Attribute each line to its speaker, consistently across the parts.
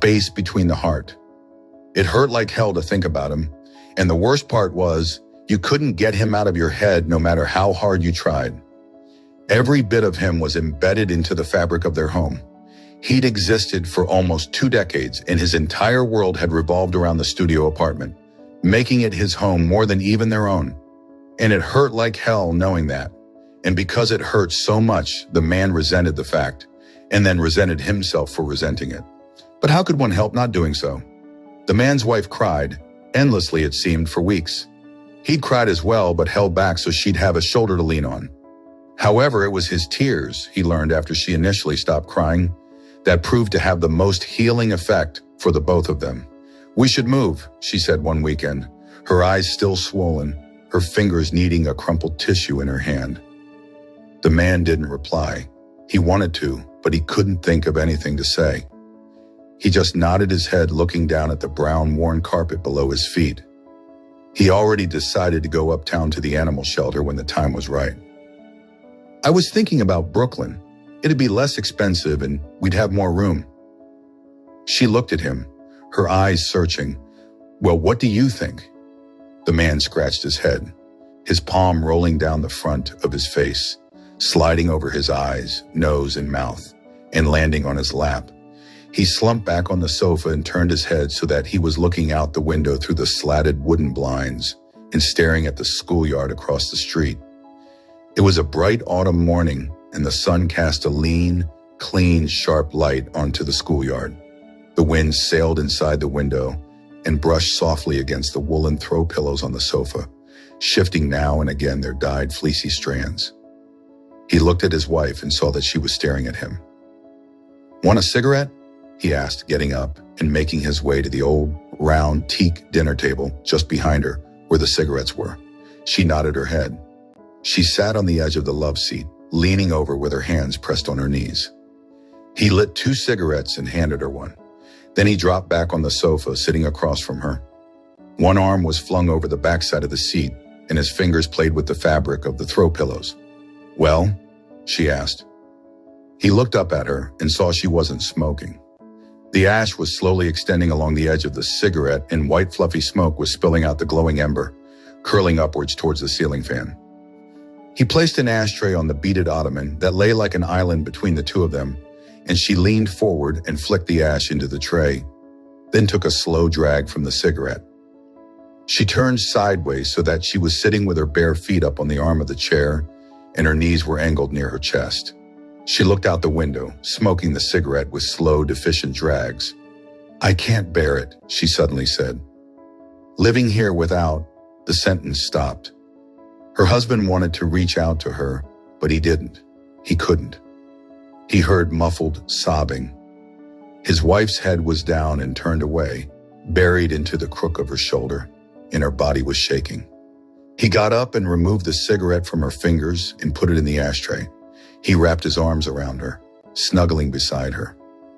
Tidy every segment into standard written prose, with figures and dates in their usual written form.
Speaker 1: space between the heart. It hurt like hell to think about him, and the worst part was you couldn't get him out of your head no matter how hard you tried. Every bit of him was embedded into the fabric of their home. He'd existed for almost 2 decades, and his entire world had revolved around the studio apartment, making it his home more than even their own. And it hurt like hell knowing that. And because it hurt so much, the man resented the fact, and then resented himself for resenting it. But how could one help not doing so? The man's wife cried, endlessly it seemed, for weeks. He'd cried as well, but held back so she'd have a shoulder to lean on. However, it was his tears, he learned after she initially stopped crying, that proved to have the most healing effect for the both of them. "We should move," she said one weekend, her eyes still swollen, her fingers kneading a crumpled tissue in her hand. The man didn't reply. He wanted to, but he couldn't think of anything to say. He just nodded his head, looking down at the brown, worn carpet below his feet. He already decided to go uptown to the animal shelter when the time was right. "I was thinking about Brooklyn. It'd be less expensive and we'd have more room." She looked at him, her eyes searching. "Well, what do you think?" The man scratched his head, his palm rolling down the front of his face, sliding over his eyes, nose, and mouth, and landing on his lap. He slumped back on the sofa and turned his head so that he was looking out the window through the slatted wooden blinds and staring at the schoolyard across the street. It was a bright autumn morning, and the sun cast a lean, clean, sharp light onto the schoolyard. The wind sailed inside the window and brushed softly against the woolen throw pillows on the sofa, shifting now and again their dyed fleecy strands. He looked at his wife and saw that she was staring at him. "Want a cigarette?" he asked, getting up and making his way to the old, round teak dinner table just behind her where the cigarettes were. She nodded her head. She sat on the edge of the love seat, leaning over with her hands pressed on her knees. He lit 2 cigarettes and handed her one. Then he dropped back on the sofa, sitting across from her. One arm was flung over the backside of the seat, and his fingers played with the fabric of the throw pillows. "Well?" she asked. He looked up at her and saw she wasn't smoking. The ash was slowly extending along the edge of the cigarette, and white fluffy smoke was spilling out the glowing ember, curling upwards towards the ceiling fan. He placed an ashtray on the beaded ottoman that lay like an island between the two of them, and she leaned forward and flicked the ash into the tray, then took a slow drag from the cigarette. She turned sideways so that she was sitting with her bare feet up on the arm of the chair, and her knees were angled near her chest. She looked out the window, smoking the cigarette with slow, deficient drags. "I can't bear it," she suddenly said. "Living here without..." The sentence stopped. Her husband wanted to reach out to her, but he didn't. He couldn't. He heard muffled sobbing. His wife's head was down and turned away, buried into the crook of her shoulder, and her body was shaking. He got up and removed the cigarette from her fingers and put it in the ashtray. He wrapped his arms around her, snuggling beside her.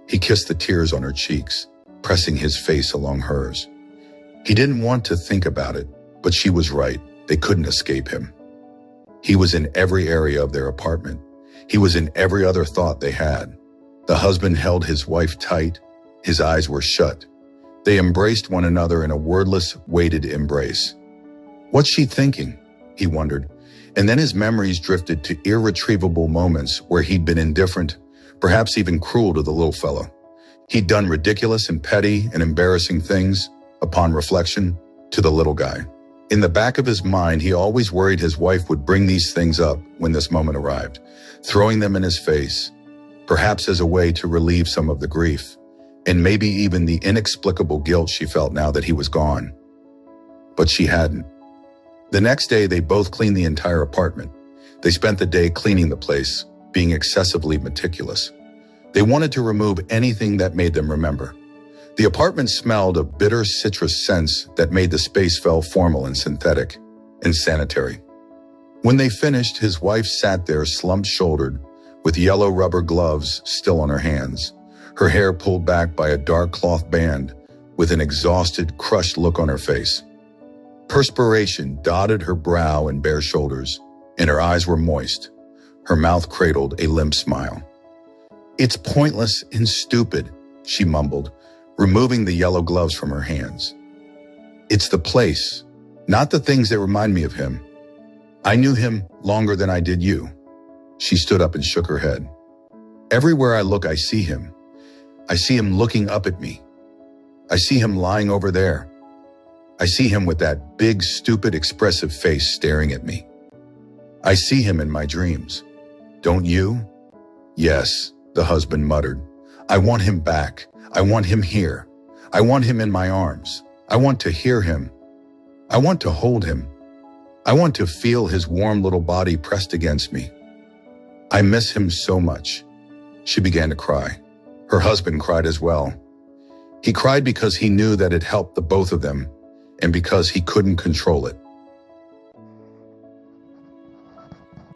Speaker 1: He kissed the tears on her cheeks, pressing his face along hers. He didn't want to think about it, but she was right. They couldn't escape him. He was in every area of their apartment. He was in every other thought they had. The husband held his wife tight. His eyes were shut. They embraced one another in a wordless, weighted embrace. What's she thinking? He wondered. And then his memories drifted to irretrievable moments where he'd been indifferent, perhaps even cruel to the little fellow. He'd done ridiculous and petty and embarrassing things, upon reflection, to the little guy. In the back of his mind, he always worried his wife would bring these things up when this moment arrived, throwing them in his face, perhaps as a way to relieve some of the grief, and maybe even the inexplicable guilt she felt now that he was gone. But she hadn't. The next day, they both cleaned the entire apartment. They spent the day cleaning the place, being excessively meticulous. They wanted to remove anything that made them remember. The apartment smelled of bitter citrus scents that made the space feel formal and synthetic and sanitary. When they finished, his wife sat there slumped-shouldered, with yellow rubber gloves still on her hands, her hair pulled back by a dark cloth band, with an exhausted, crushed look on her face. Perspiration dotted her brow and bare shoulders, and her eyes were moist. Her mouth cradled a limp smile. "It's pointless and stupid," she mumbled, removing the yellow gloves from her hands. It's the place, not the things that remind me of him. I knew him longer than I did you. She stood up and shook her head. Everywhere I look, I see him. I see him looking up at me. I see him lying over there. I see him with that big, stupid, expressive face staring at me. I see him in my dreams. Don't you? Yes, the husband muttered. I want him back. I want him here. I want him in my arms. I want to hear him. I want to hold him. I want to feel his warm little body pressed against me. I miss him so much. She began to cry. Her husband cried as well. He cried because he knew that it helped the both of them and because he couldn't control it.